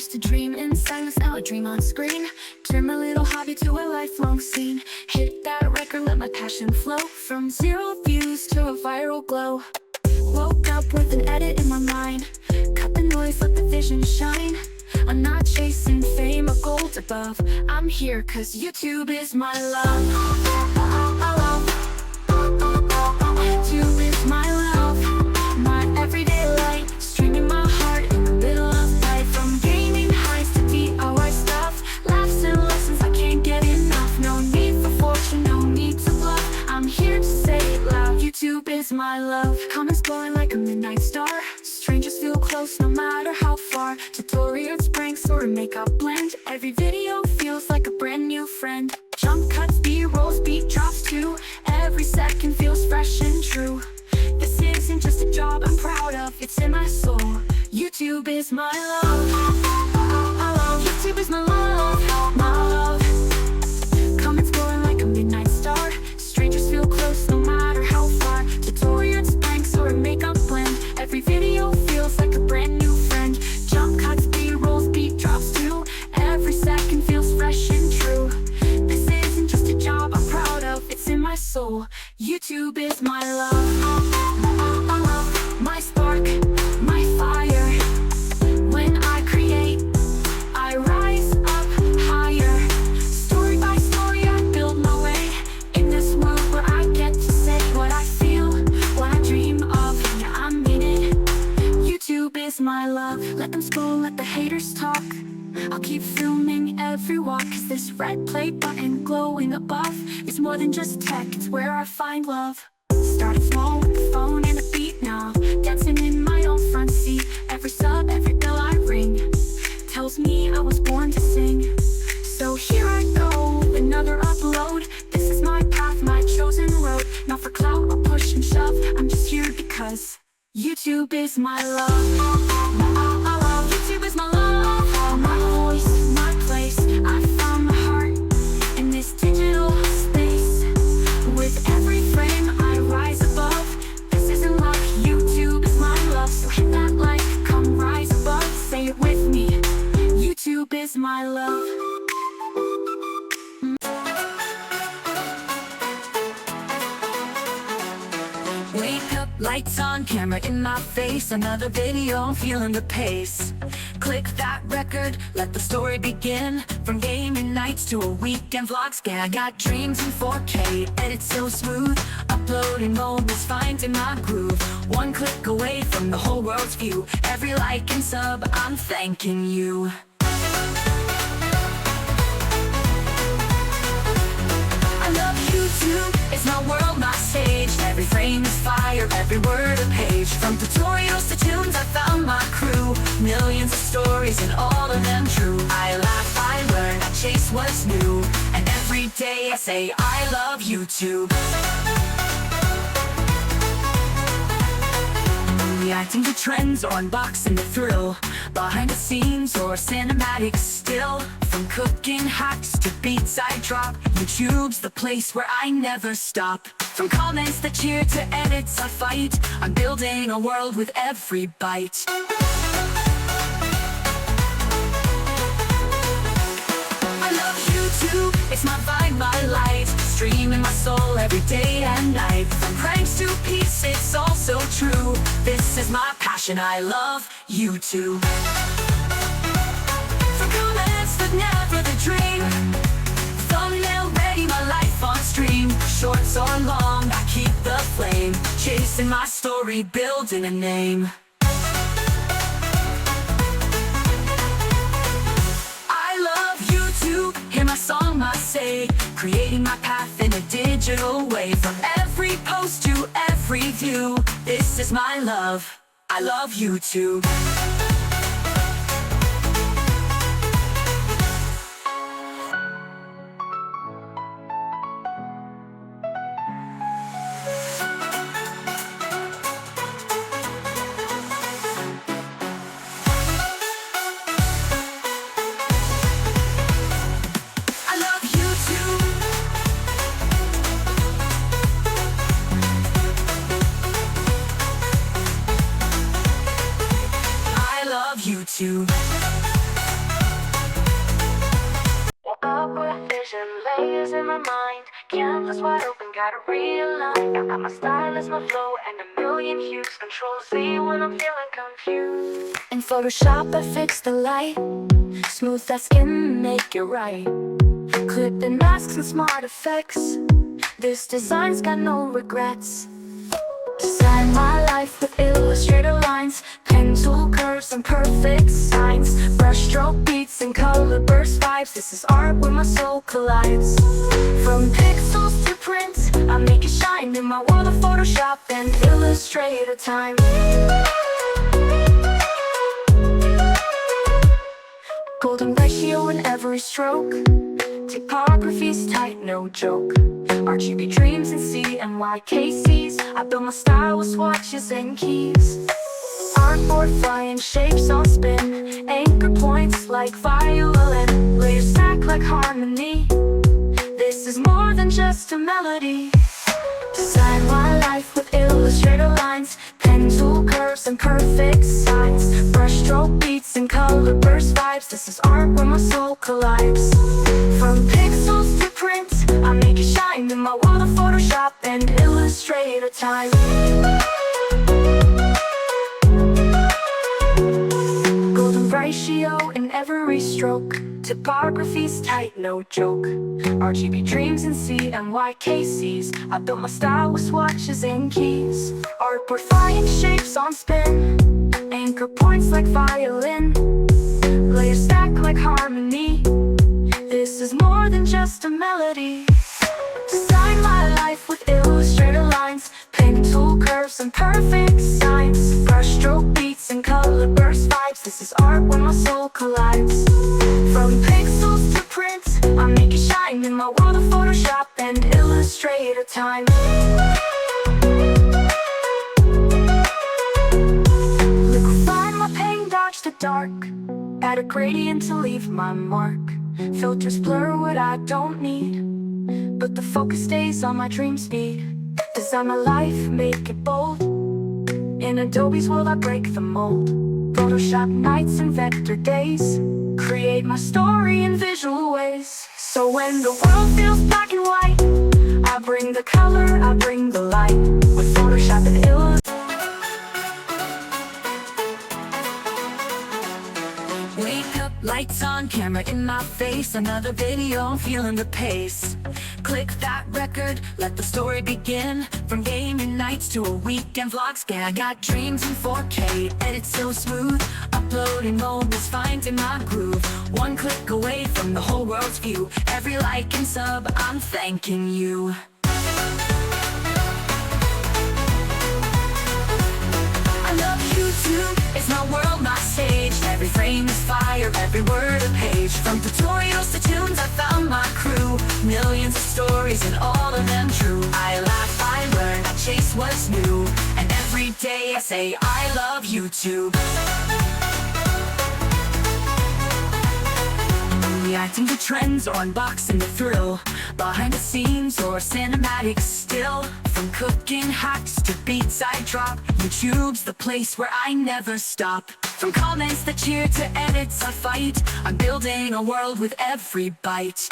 used to dream in silence, now I dream on screen. Turn my little hobby to a lifelong scene. Hit that record, let my passion flow. From 0 views to a viral glow. Woke up with an edit in my mind. Cut the noise, let the vision shine. I'm not chasing fame or gold above. I'm here cause YouTube is my love. YouTube is my love. My everyday light, streaming my heart in the middle of night. From gaming highs to DIY stuff, laughs and lessons I can't get enough. No need for fortune, no need to bluff. I'm here to say it loud, YouTube is my love. Comments glowing like a midnight star. Strangers feel close no matter how far. Tutorials, pranks, or a makeup blend. Every video feels like a brand new friend. Jump cuts, B-rolls, beat drops too. Every second feels fresh and true. This isn't just a job I'm proud of, it's in my soul. YouTube is my love. YouTube is my love, my love. Comments glowing like a midnight star. Strangers feel close no matter how far. Tutorials, pranks, or a makeup blend. Every video feels like a brand new friend. Jump cuts, B-rolls, beat drops too. Every second feels fresh and true. This isn't just a job I'm proud of, it's in my soul. YouTube is my love. My spark, my fire. When I create, I rise up higher. Story by story I build my way. In this world where I get to say what I feel, what I dream of, yeah, I mean it. YouTube is my love. Let them scroll, let the haters talk. I'll keep filming every walk, cause this red play button glowing above is more than just tech, it's where I find love. Started small with the phone and a beat now, dancing in my own front seat. Every sub, every bell I ring tells me I was born to sing. So here I go, another upload. This is my path, my chosen road. Not for clout or push and shove, I'm just here because YouTube is my love. YouTube is my love, my voice, my place. I found my heart in this digital space. With every frame I rise above. This isn't luck, YouTube is my love. So hit that like, come rise above. Say it with me, YouTube is my love. Wake up, lights on, camera in my face. Another video, I'm feeling the pace. Click that record, let the story begin. From gaming nights to a weekend vlog scan. I got dreams in 4K, edit so smooth. Uploading moments, finding my groove. One click away from the whole world's view. Every like and sub, I'm thanking you. I love YouTube, it's my world, my stage. Every frame is fire, every word a page. From tutorials to tunes, I found my crew. Millions of stories and all of them true. I laugh, I learn, I chase what's new. And every day I say I love YouTube. Reacting to trends or unboxing the thrill. Behind the scenes or cinematic still. From cooking hacks to beats I drop, YouTube's the place where I never stop. From comments that cheer to edits I fight, I'm building a world with every bite. I love YouTube, it's my vibe, my light. Streaming my soul every day and night. From pranks to peace, it's all so true. This is my passion, I love YouTube. From comments that never the dream. Thumbnail ready, my life on stream. Shorts or long, I keep the flame. Chasing my story, building a name. I love YouTube, hear my song, I say. Creating my path in a digital way. From every post to every view, this is my love, I love YouTube. YouTube. is wide open, gotta realign. I got my style as my flow and a million hues. Control Z when I'm feeling confused. In Photoshop I fix the light, smooth that skin, make it right. Clip and masks and smart effects, this design's got no regrets. Design my life with Illustrator lines, pen tool curves and perfect signs, brushstroke beats and color burst vibes. This is art where my soul collides. From pixels to print, I make it shine in my world of Photoshop and Illustrator time. Golden ratio in every stroke, typography's tight, no joke. RGB dreams and CMYKCs, I build my style with swatches and keys. Artboard flying shapes on spin, anchor points like violin, layers stack like harmony. This is more than just a melody. Design my life with Illustrator lines, pen tool curves and perfect signs, brushstroke beats and color burst vibes. This is art where my soul collides. From pixels to print, I make it shine in my world of Photoshop and Illustrator time. Golden ratio in every stroke, typography's tight, no joke. RGB dreams and CMYKCs, I built my style with swatches and keys. Artboard flying shapes on spin, anchor points like violin, layers stack like harmony. This is more than just a melody. Design my life with Illustrator lines, pen tool curves and perfect signs, brushstroke beats and color burst vibes. This is art where my soul collides. From pixels to print, I make it shine in my world of Photoshop and Illustrator time. Liquefy my paint, dodge the dark, add a gradient to leave my mark. Filters blur what I don't need, but the focus stays on my dream speed. Design my life, make it bold. In Adobe's world I break the mold. Photoshop nights and vector days, create my story in visual ways. So when the world feels black and white, I bring the color, I bring the light. With Photoshop and Illustrator. Wake up, lights on, camera in my face. Another video, I'm feeling the pace. Click that record, let the story begin. From gaming nights to a weekend vlog scan. I got dreams in 4K, edit so smooth. Uploading moments, finding my groove. One click away from the whole world's view. Every like and sub, I'm thanking you. I love YouTube, it's my world, my stage. Every frame is fire, every word a page. From tutorials to tunes, I found my crew. Millions of stories and all of them true. I laugh, I learn, I chase what's new. And every day I say I love YouTube. Reacting to trends or unboxing the thrill. Behind the scenes or cinematic still. From cooking hacks to beats I drop, YouTube's the place where I never stop. From comments that cheer to edits I fight, I'm building a world with every bite.